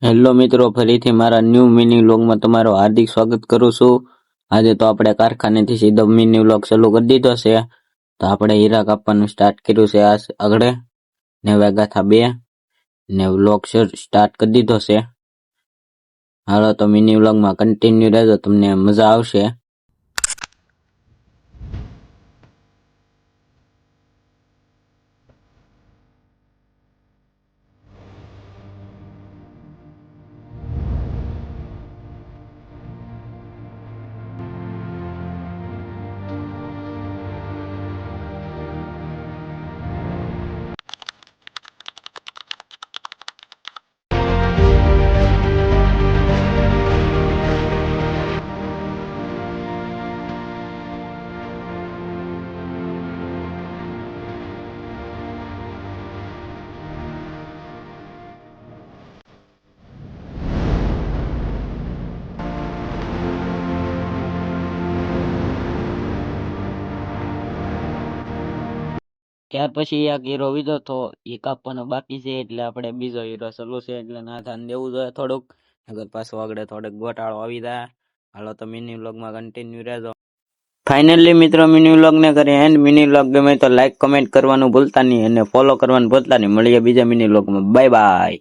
Hello મિત્રો, ફરીથી મારા ન્યૂ મિની વ્લોગમાં તમારું હાર્દિક સ્વાગત કરું છું. આજે તો આપણે કારખાનેથી સીધો મિની વ્લોગ ચાલુ કરી દીધો છે. તો આપણે હીરા કાપવાનું સ્ટાર્ટ કર્યું છે આગળ ને વાગ્યા થા 2 ને વ્લોગ સ્ટાર્ટ કરી દીધો છે. હાલો તો મિની વ્લોગમાં કન્ટિન્યુ રહેજો, તમને મજા આવશે. ત્યાર પછી એક હીરો વિધો તો એ કાપવાનો બાકી છે, એટલે આપણે બીજો હીરો ચાલુ છે, એટલે ના ધ્યાન દેવું જોઈએ થોડુંક, અગર પાછો આગળ થોડોક ગોટાળો આવી જાય. હાલો તો મિની વ્લોગમાં કન્ટિન્યુ રહેજો. ફાઇનલી મિત્રો મિની વ્લોગ ને કરી એન્ડ. મિની વ્લોગ ગમે તો લાઈક કમેન્ટ કરવાનું ભૂલતા નહીં અને ફોલો કરવાનું ભૂલતા નહીં. મળીએ બીજા મિની વ્લોગમાં. Bye bye.